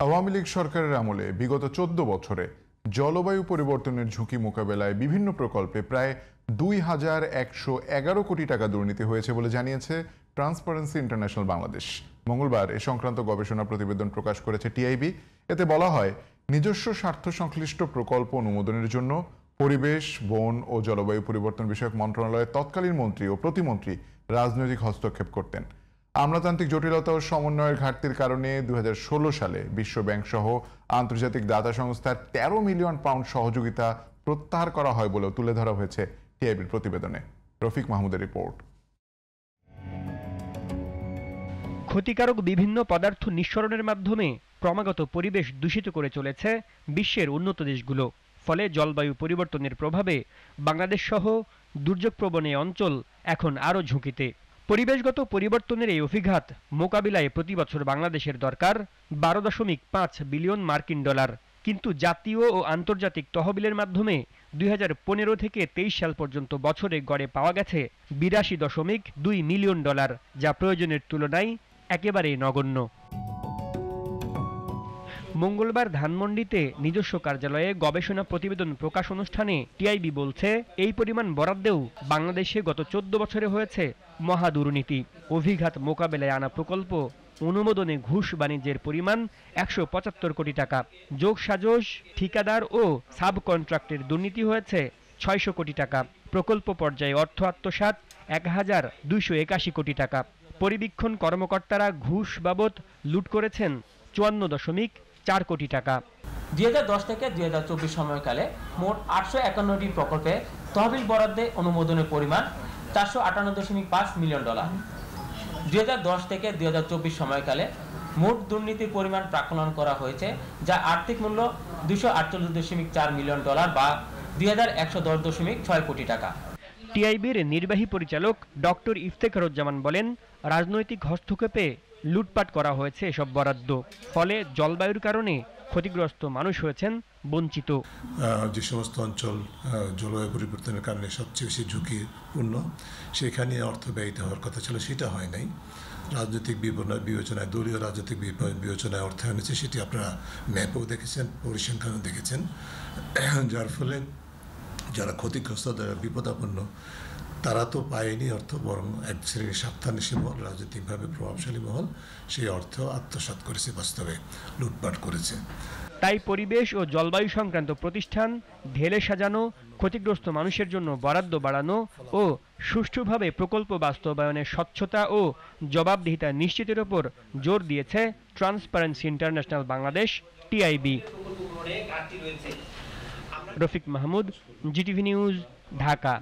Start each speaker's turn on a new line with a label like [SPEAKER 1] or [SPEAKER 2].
[SPEAKER 1] আওয়ামী লীগ সরকারের আমলে বিগত ১৪ বছরে জলবায়ু পরিবর্তনের ঝুঁকি মোকাবেলায় বিভিন্ন প্রকল্পে প্রায় ২,১১১ কোটি টাকা দুর্নীতি হয়েছে বলে জানিয়েছে ট্রান্সপারেন্সি ইন্টারন্যাশনাল বাংলাদেশ। মঙ্গলবার এ সংক্রান্ত গবেষণা প্রতিবেদন প্রকাশ করেছে টিআইবি। এতে বলা হয়, নিজস্ব স্বার্থ সংশ্লিষ্ট প্রকল্প অনুমোদনের জন্য পরিবেশ, বন ও জলবায়ু পরিবর্তন বিষয়ক মন্ত্রণালয়ের তৎকালীন মন্ত্রী ও প্রতিমন্ত্রী রাজনৈতিক হস্তক্ষেপ করতেন। আমলাতান্ত্রিক জটিলতা ও সমন্বয়ের ঘাটতির কারণে ২০১৬ সালে বিশ্ব ব্যাংক সহ আন্তর্জাতিক দাতা সংস্থার ১৩ মিলিয়ন পাউন্ড সহযোগিতা প্রত্যাহার করা হয় বলেও তুলে ধরা হয়েছে টিআইবির প্রতিবেদনে। রফিক মাহমুদের রিপোর্ট।
[SPEAKER 2] ক্ষতিকারক বিভিন্ন পদার্থ নিঃসরণের মাধ্যমে ক্রমাগত পরিবেশ দূষিত করে চলেছে বিশ্বের উন্নত দেশগুলো। ফলে জলবায়ু পরিবর্তনের প্রভাবে বাংলাদেশ সহ দুর্যোগপ্রবণ এই অঞ্চল এখন আরও ঝুঁকিতে। পরিবেশগত পরিবর্তনের এই অভিঘাত মোকাবিলায় প্রতি বছর বাংলাদেশের দরকার ১২.৫ বিলিয়ন মার্কিন ডলার। কিন্তু জাতীয় ও আন্তর্জাতিক তহবিলের মাধ্যমে ২০১৫ থেকে ২৩ সাল পর্যন্ত বছরে গড়ে পাওয়া গেছে ৮২.২ মিলিয়ন ডলার, যা প্রয়োজনের তুলনায় একেবারেই নগণ্য। মঙ্গলবার ধানমন্ডিতে নিজস্ব কার্যালয়ে গবেষণা প্রতিবেদন প্রকাশ অনুষ্ঠানে টিআইবি বলছে, এই পরিমাণ বরাদ্দেও বাংলাদেশে গত ১৪ বছরে হয়েছে মহা দুর্নীতি। অভিঘাত মোকাবেলায় আনা প্রকল্প অনুমোদনে ঘুষ বাণিজ্যের পরিমাণ ১৭৫ কোটি টাকা। যোগসাজশ, ঠিকাদার ও সাব কন্ট্রাক্টের দুর্নীতি হয়েছে ৬০০ কোটি টাকা। প্রকল্প পর্যায়ে অর্থ আত্মসাৎ ১,২৮১ কোটি টাকা। পরিবীক্ষণ কর্মকর্তারা ঘুষ বাবদ লুট করেছেন ৫৪.৪ কোটি টাকা।
[SPEAKER 3] ২০১০ থেকে ২০২৪ সময়কালে মোট ৮৫১টি প্রকল্পে তহবিল বরাদ্দে অনুমোদনের পরিমাণ ৪৫৮.৫ মিলিয়ন ডলার। ২০১০ থেকে ২০২৪ সময়কালে মোট দুর্নীতির পরিমাণ প্রাক্কলন করা হয়েছে, যা আর্থিক মূল্য ২৪৮.৪ মিলিয়ন ডলার বা ২,১১০.৬ কোটি টাকা।
[SPEAKER 2] টিআইবির নির্বাহী পরিচালক ডক্টর ইফতেখারুজ্জামান বলেন, রাজনৈতিক হস্তক্ষেপে লুটপাট করা হয়েছে এসব বরাদ্দ। ফলে জলবায়ুর কারণে ক্ষতিগ্রস্ত মানুষ হয়েছেন বঞ্চিত।
[SPEAKER 4] যে সমস্ত অঞ্চল জলবায়ু পরিবর্তনের কারণে সবচেয়ে বেশি ঝুঁকিপূর্ণ, সেখানে অর্থ ব্যয়িত হওয়ার কথা ছিল, সেটা হয় নাই। রাজনৈতিক বিবেচনায়, দলীয় রাজনৈতিক বিবেচনায় অর্থায়ন হয়েছে, সেটি আপনারা ম্যাপেও দেখেছেন, পরিসংখ্যানও দেখেছেন। যার ফলে যারা ক্ষতিগ্রস্ত, যারা বিপদাপন্ন, তারা তো পায়নি অর্থ, বরং এক শ্রেণীর স্বার্থান্বেষী মহল, রাজনৈতিকভাবে প্রভাবশালী মহল সেই অর্থ আত্মসাৎ করেছে, বাস্তবে লুটপাট করেছে।
[SPEAKER 2] তাই পরিবেশ ও জলবায়ু সংক্রান্ত প্রতিষ্ঠান ঢেলে সাজানো, ক্ষতিগ্রস্ত মানুষের জন্য বরাদ্দ বাড়ানো ও সুষ্ঠুভাবে প্রকল্প বাস্তবায়নের স্বচ্ছতা ও জবাবদিহিতা নিশ্চিতের ওপর জোর দিয়েছে transparency international Bangladesh TIB. Rafiq Mahmud, GTV news, Dhaka.